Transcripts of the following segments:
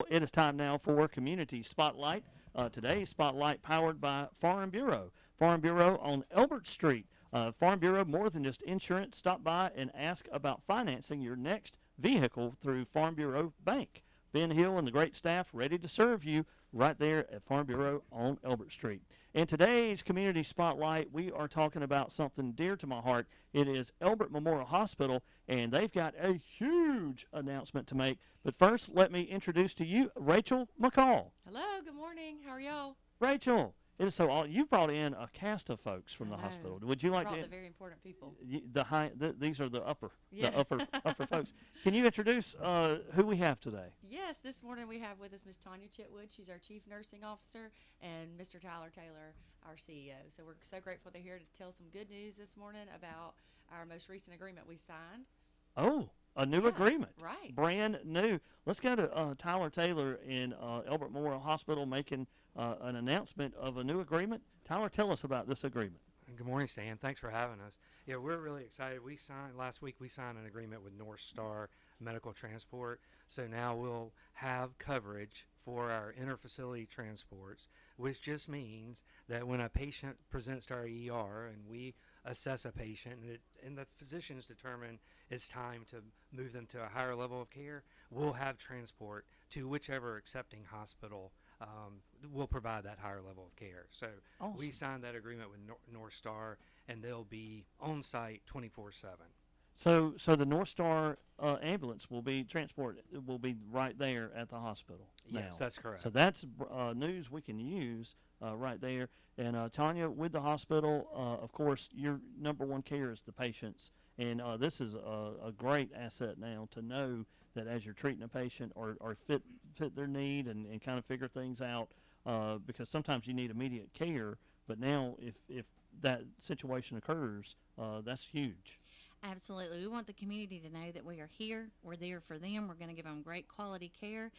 It is time now for Community Spotlight. Today's Spotlight powered by Farm Bureau. Farm Bureau on Elbert Street. Farm Bureau, more than just insurance. Stop by and ask about financing your next vehicle through Farm Bureau Bank. Ben Hill and the great staff ready to serve you right there at Farm Bureau on Elbert Street. In today's Community Spotlight, we are talking about something dear to my heart. It is Elbert Memorial Hospital, and they've got a huge announcement to make. But first, let me introduce to you Rachel McCall. Hello, good morning. How are y'all? Rachel, it is so you brought in a cast of folks from the hospital. Would you like brought to? The very important people. These are the upper, Yeah. the upper folks. Can you introduce who we have today? Yes, this morning we have with us Miss Tanya Chitwood. She's our Chief Nursing Officer, and Mr. Tyler Taylor, our CEO. So we're so grateful they're here to tell some good news this morning about our most recent agreement we signed. Oh, a new agreement. Right. Brand new. Let's go to Tyler Taylor in Elbert Memorial Hospital making an announcement of a new agreement. Tyler, tell us about this agreement. Good morning, Stan. Thanks for having us. Yeah, we're really excited. Last week we signed an agreement with North Star Medical Transport. So now we'll have coverage for our interfacility transports, which just means that when a patient presents to our ER and we assess a patient and the physicians determine it's time to move them to a higher level of care, we'll have transport to whichever accepting hospital will provide that higher level of care. So Awesome. we signed that agreement with North Star, and they'll be on site 24/7. So the North Star ambulance will be right there at the hospital. Yes, now. that's correct. So that's news we can use right there. And Tanya, with the hospital, of course, your number one care is the patients, and this is a great asset now to know that as you're treating a patient or fit their need and kind of figure things out, because sometimes you need immediate care, but now if that situation occurs, that's huge. Absolutely. We want the community to know that we are here. We're there for them. We're going to give them great quality care.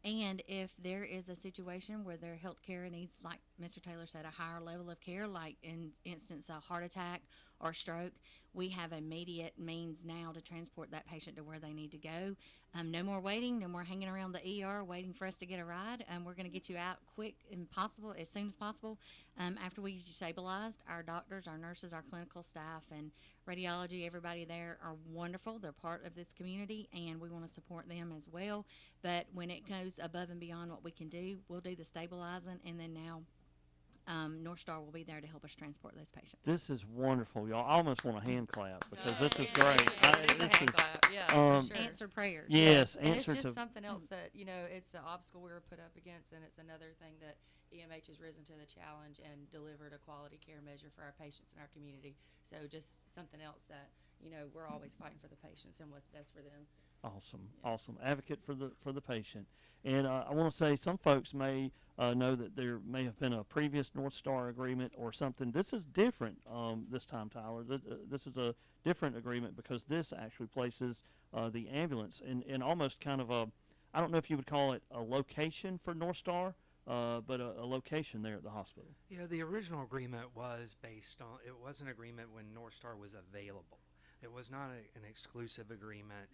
And if there is a situation where their health care needs, like Mr. Taylor said, a higher level of care, like in instance a heart attack or stroke, we have immediate means now to transport that patient to where they need to go. No more waiting, no more hanging around the ER waiting for us to get a ride. We're going to get you out quick and possible, as soon as possible. After we get you stabilized, our doctors, our nurses, our clinical staff, and radiology, everybody there are wonderful. They're part of this community, and we want to support them as well. But when it goes above and beyond what we can do, we'll do the stabilizing, and then now North Star will be there to help us transport those patients. This is wonderful, y'all. I almost want a hand clap because this is Yeah, great. this is um, sure. Answer prayers. Yes, And it's answer just to something else that, it's an obstacle we were put up against, and it's another thing that EMH has risen to the challenge and delivered a quality care measure for our patients in our community. So just something else that, we're always fighting for the patients and what's best for them. Awesome advocate for the patient. And I want to say some folks may know that there may have been a previous North Star agreement or something. This is different this time, Tyler. This is a different agreement because this actually places the ambulance in almost kind of I don't know if you would call it a location for North Star, but a location there at the hospital. Yeah, the original agreement was it was an agreement when North Star was available. It was not an exclusive agreement.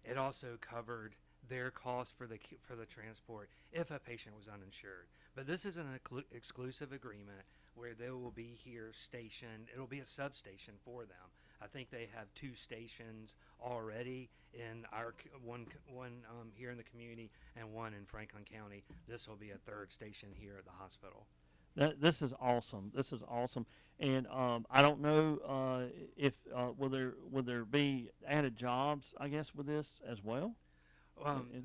It also covered their cost for the transport if a patient was uninsured. But this is an exclusive agreement where they will be here stationed. It'll be a substation for them. I think they have 2 stations already in our one here in the community and one in Franklin County. This will be a 3rd station here at the hospital. This is awesome. This is awesome. And I don't know if will there be added jobs, I guess, with this as well.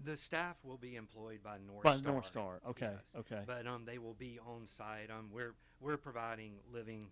The staff will be employed by North Star. North Star. Okay. Yes. Okay. But they will be on site. We're providing living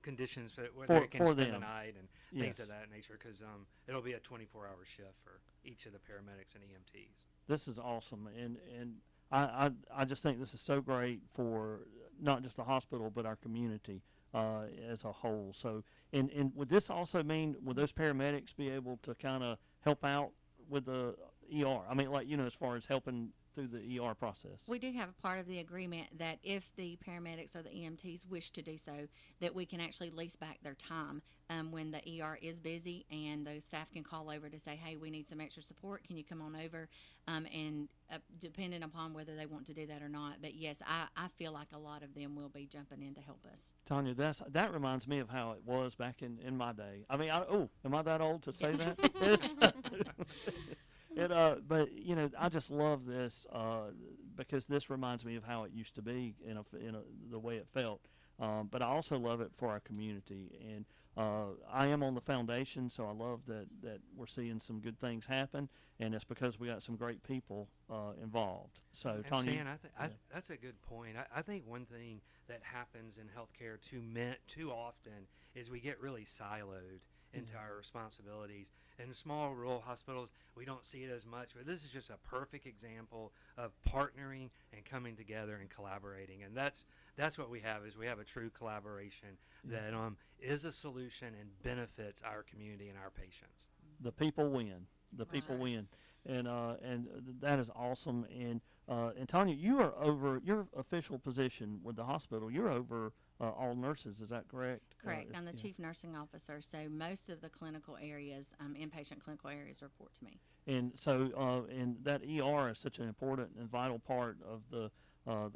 conditions where they can spend the night and things of that nature, because it'll be a 24-hour shift for each of the paramedics and EMTs. This is awesome, and I just think this is so great for not just the hospital but our community as a whole. So, and would this also mean would those paramedics be able to kind of help out with the ER? I mean, like, as far as helping through the ER process. We do have a part of the agreement that if the paramedics or the EMTs wish to do so, that we can actually lease back their time when the ER is busy, and the staff can call over to say, hey, we need some extra support. Can you come on over? And depending upon whether they want to do that or not. But yes, I feel like a lot of them will be jumping in to help us. Tanya, that reminds me of how it was back in my day. I mean, am I that old to say that? But I just love this because this reminds me of how it used to be the way it felt. But I also love it for our community, and I am on the foundation, so I love that we're seeing some good things happen, and it's because we got some great people involved. So, And Tanya, Stan, that's a good point. I think one thing that happens in healthcare too often is we get really siloed into our responsibilities. In small rural hospitals, we don't see it as much, but this is just a perfect example of partnering and coming together and collaborating. And that's what we have, is we have a true collaboration that is a solution and benefits our community and our patients. the people win. The people Right. win, and that is awesome. And Tanya, you are over your official position with the hospital. You're over all nurses. Is that correct? Correct. I'm the yeah. chief nursing officer, so most of the clinical areas, inpatient clinical areas, report to me. And so, and that ER is such an important and vital part of the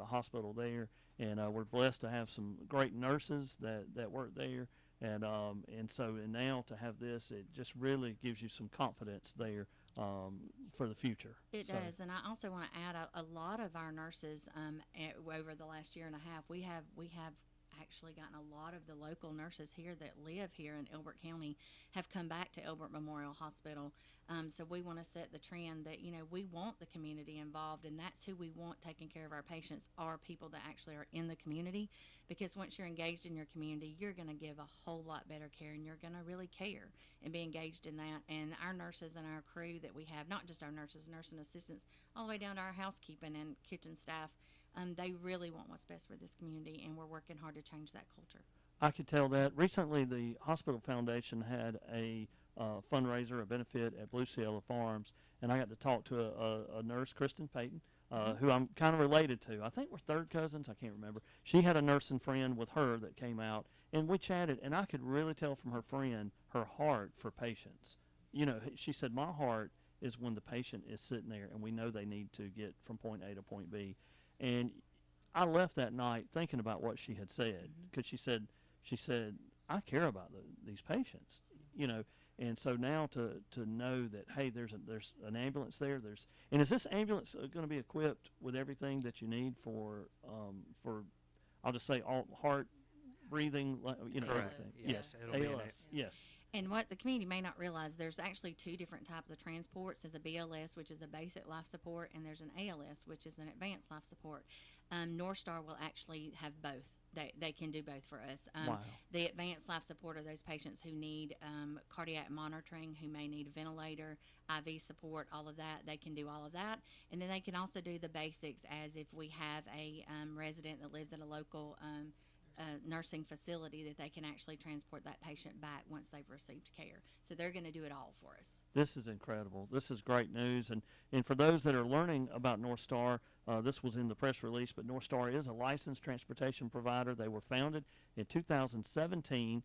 hospital there. And we're blessed to have some great nurses that work there. And now to have this, it just really gives you some confidence there for the future. It So, does, and I also want to add a lot of our nurses over the last year and a half. We have actually gotten a lot of the local nurses here that live here in Elbert County have come back to Elbert Memorial Hospital. So we want to set the trend that we want the community involved, and that's who we want taking care of our patients, are people that actually are in the community. Because once you're engaged in your community, you're going to give a whole lot better care, and you're going to really care and be engaged in that. And our nurses and our crew that we have, not just our nurses, nursing assistants, all the way down to our housekeeping and kitchen staff, they really want what's best for this community, and we're working hard to change that culture. I could tell that. Recently, the Hospital Foundation had a fundraiser, a benefit at Blue Cielo Farms, and I got to talk to a nurse, Kristen Payton, who I'm kind of related to. I think we're third cousins. I can't remember. She had a nursing friend with her that came out, and we chatted, and I could really tell from her friend her heart for patients. She said, my heart is when the patient is sitting there, and we know they need to get from point A to point B. And I left that night thinking about what she had said, because she said, I care about these patients, And so now to know that, hey, there's an ambulance there. And is this ambulance going to be equipped with everything that you need for I'll just say all heart, breathing, Correct. everything. Yes, it'll be in ALS. it. Yes. And what the community may not realize, there's actually two different types of transports. There's a BLS, which is a basic life support, and there's an ALS, which is an advanced life support. North Star will actually have both. They can do both for us. Wow. The advanced life support are those patients who need cardiac monitoring, who may need a ventilator, IV support, all of that. They can do all of that. And then they can also do the basics, as if we have a resident that lives at a local nursing facility, that they can actually transport that patient back once they've received care. So they're going to do it all for us. This is incredible. This is great news. And for those that are learning about North Star, this was in the press release, but North Star is a licensed transportation provider. They were founded in 2017.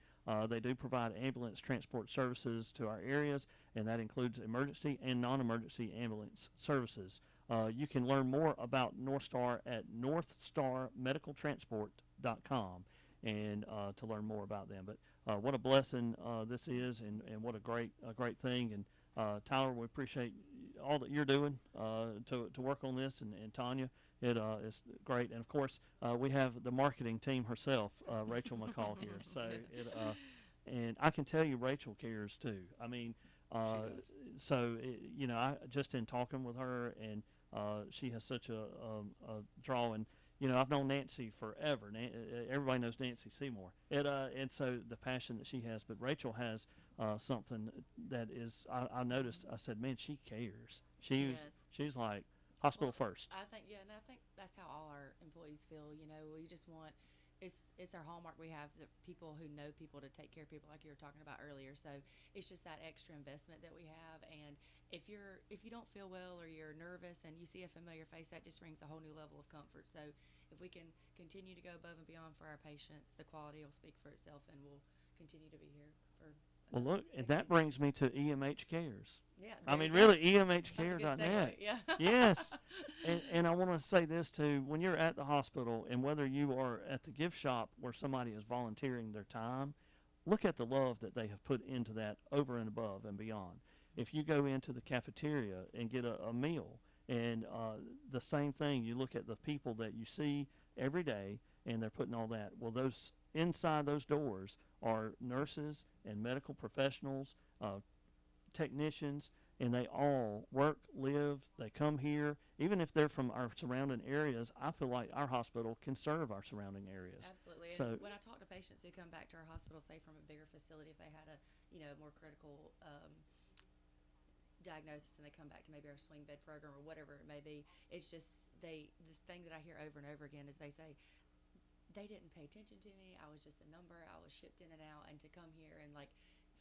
They do provide ambulance transport services to our areas, and that includes emergency and non-emergency ambulance services. You can learn more about North Star at northstarmedicaltransport.com and to learn more about them. But what a blessing this is, and what a great thing. And Tyler, we appreciate all that you're doing to work on this, and Tanya, it is great. And of course, we have the marketing team herself, Rachel McCall here. So and I can tell you, Rachel cares too. I mean, I just in talking with her, and she has such a draw. And I've known Nancy forever. Everybody knows Nancy Seymour, and so the passion that she has. But Rachel has something that is. I noticed. I said, man, she cares. She's like hospital first. I think, and I think that's how all our employees feel. We just want it's our hallmark. We have the people who know people to take care of people, like you were talking about earlier. So it's just that extra investment that we have. And if you don't feel well or you're nervous and you see a familiar face, that just brings a whole new level of comfort. So if we can continue to go above and beyond for our patients, the quality will speak for itself, and we'll continue to be here for. Well, look, and that brings me to EMH Cares. Yeah. I there mean, you go. really, That's a good EMHcare.net. segue, yeah. Yes. And I want to say this too. When you're at the hospital, and whether you are at the gift shop where somebody is volunteering their time, look at the love that they have put into that over and above and beyond. If you go into the cafeteria and get a meal, and the same thing, you look at the people that you see every day, and they're putting all that. Well, those inside those doors are nurses and medical professionals, technicians, and they all work, live, they come here. Even if they're from our surrounding areas, I feel like our hospital can serve our surrounding areas. Absolutely. So- And when I talk to patients who come back to our hospital, say from a bigger facility, if they had a more critical diagnosis, and they come back to maybe our swing bed program or whatever it may be, it's just the thing that I hear over and over again is they say, they didn't pay attention to me. I was just a number. I was shipped in and out. And to come here and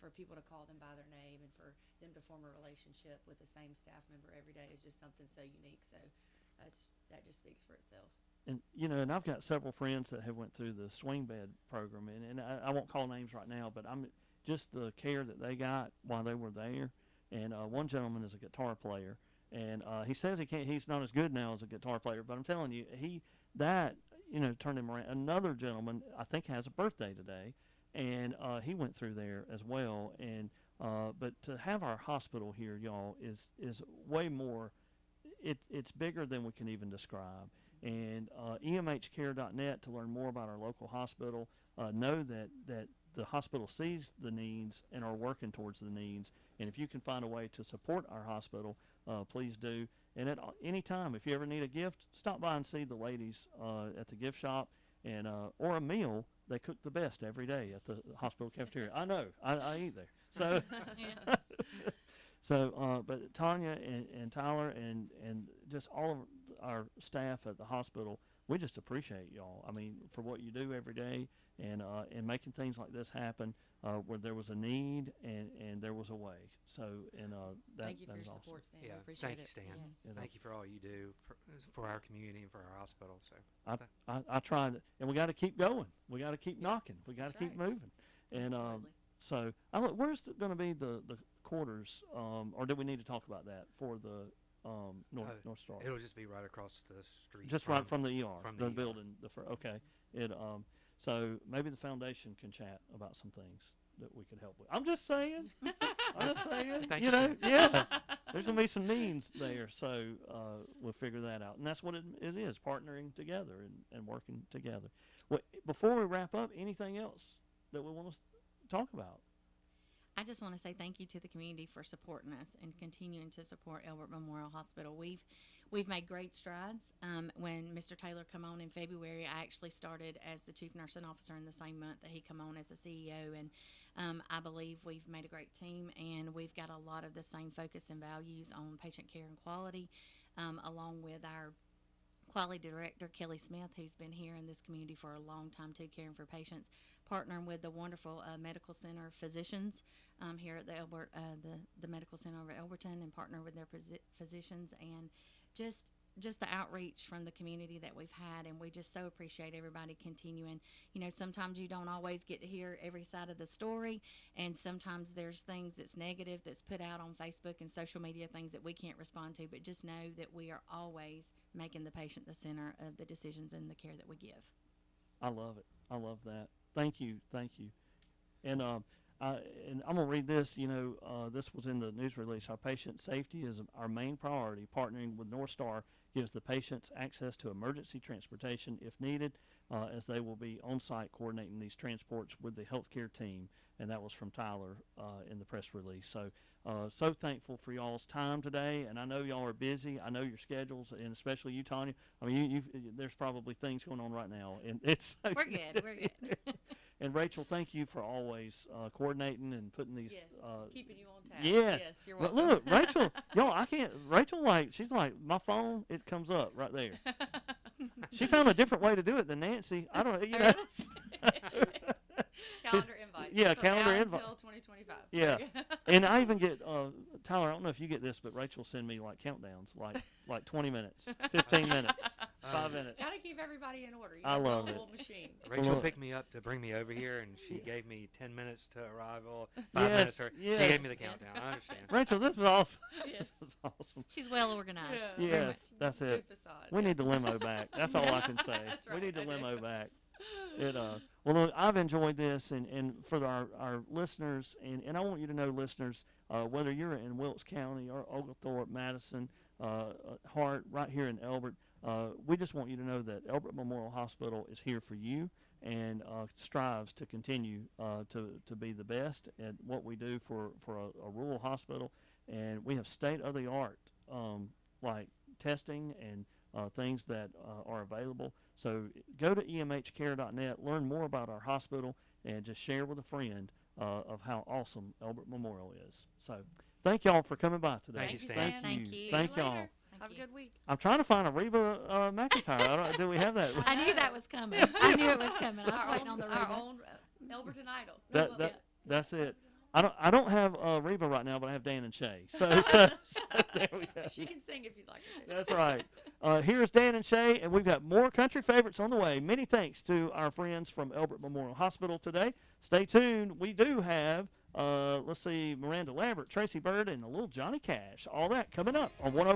for people to call them by their name and for them to form a relationship with the same staff member every day is just something so unique. So that just speaks for itself. And and I've got several friends that have went through the swing bed program, and I won't call names right now, but I'm just the care that they got while they were there. And one gentleman is a guitar player, and he says he's not as good now as a guitar player, but I'm telling you, turned him around. Another gentleman, I think, has a birthday today, and he went through there as well. And but to have our hospital here, y'all, is way more. It's bigger than we can even describe. And EMHcare.net to learn more about our local hospital. Know that the hospital sees the needs and are working towards the needs. And if you can find a way to support our hospital, please do. And at any time, if you ever need a gift, stop by and see the ladies at the gift shop, and or a meal. They cook the best every day at the hospital cafeteria. I know. I eat there. So, but Tanya and Tyler and just all of our staff at the hospital, we just appreciate y'all. I mean, for what you do every day, and making things like this happen where there was a need and there was a way. So, Thank you that for your is awesome. support, Stan. Yeah, We appreciate thank you, it. Stan. Yes. Thank you for all you do for our community and for our hospital. So I tried, and we got to keep going. We got to keep knocking. We got to That's keep right. moving. And Absolutely. so, where's going to be the quarters, or do we need to talk about that for the North Star? it'll just be right across the street. Just right from the ER, from the the ER. building. Okay. So maybe the foundation can chat about some things that we could help with. I'm just saying. Thank you you, know, Stan. yeah. There's gonna be some needs there, so we'll figure that out, and that's what it is: partnering together and working together. Well, before we wrap up, anything else that we want to talk about? I just want to say thank you to the community for supporting us and continuing to support Elbert Memorial Hospital. We've made great strides. When Mr. Taylor come on in February, I actually started as the chief nursing officer in the same month that he come on as the CEO, and I believe we've made a great team, and we've got a lot of the same focus and values on patient care and quality, along with our quality director, Kelly Smith, who's been here in this community for a long time too, caring for patients, partnering with the wonderful medical center physicians here at the Elbert, the medical center over at Elberton, and partner with their physicians, and just the outreach from the community that we've had, and we just so appreciate everybody continuing. Sometimes you don't always get to hear every side of the story, and sometimes there's things that's negative that's put out on Facebook and social media, things that we can't respond to, but just know that we are always making the patient the center of the decisions and the care that we give. I love it. I love that. Thank you. And I'm going to read this. This was in the news release. Our patient safety is our main priority. Partnering with North Star gives the patients access to emergency transportation if needed, as they will be on site coordinating these transports with the healthcare team. And that was from Tyler in the press release. So thankful for y'all's time today. And I know y'all are busy. I know your schedules, and especially you, Tanya. I mean, there's probably things going on right now, and it's We're good. And Rachel, thank you for always coordinating and putting these. Yes, keeping you on task. Yes. You're But welcome. look, Rachel, y'all, she's like, my phone, it comes up right there. She found a different way to do it than Nancy. I don't, you know. Calendar invite. yeah, From calendar now invite. Until 2025. Yeah. And I even get Tyler. I don't know if you get this, but Rachel send me like countdowns, like 20 minutes, 15 minutes, 5 minutes. Gotta keep everybody in order. You I know, love the it. whole machine. Rachel Look. picked me up to bring me over here, and she gave me 10 minutes to arrival, 5 Yes, minutes. She yes. gave me the countdown. I understand. Rachel, this is awesome. Yes. This is awesome. She's well organized. Yeah. Very Yes, that's Good it. facade. We need the limo back. That's all I can say. That's We right. need the Okay. limo back. Well, look, I've enjoyed this, and for our listeners, and I want you to know, listeners, whether you're in Wilkes County or Oglethorpe, Madison, Hart, right here in Elbert, we just want you to know that Elbert Memorial Hospital is here for you and strives to continue to be the best at what we do for a rural hospital. And we have state-of-the-art like testing and things that are available. So go to emhcare.net, learn more about our hospital, and just share with a friend of how awesome Elbert Memorial is. So thank y'all for coming by today. Thank you, Stan. Thank Thank you. you. Thank See you y'all. later. Thank Have a you. good week. I'm trying to find a Reba McIntyre. Do we have that? I knew that was coming. I knew it was coming. I was Our waiting own, on the our Reba. own Elberton Idol. That's it. I don't have Reba right now, but I have Dan and Shay. So there we go. She can sing if you'd like her to. That's right. Here's Dan and Shay, and we've got more country favorites on the way. Many thanks to our friends from Elbert Memorial Hospital today. Stay tuned. We do have, let's see, Miranda Lambert, Tracy Bird, and a little Johnny Cash. All that coming up on 105.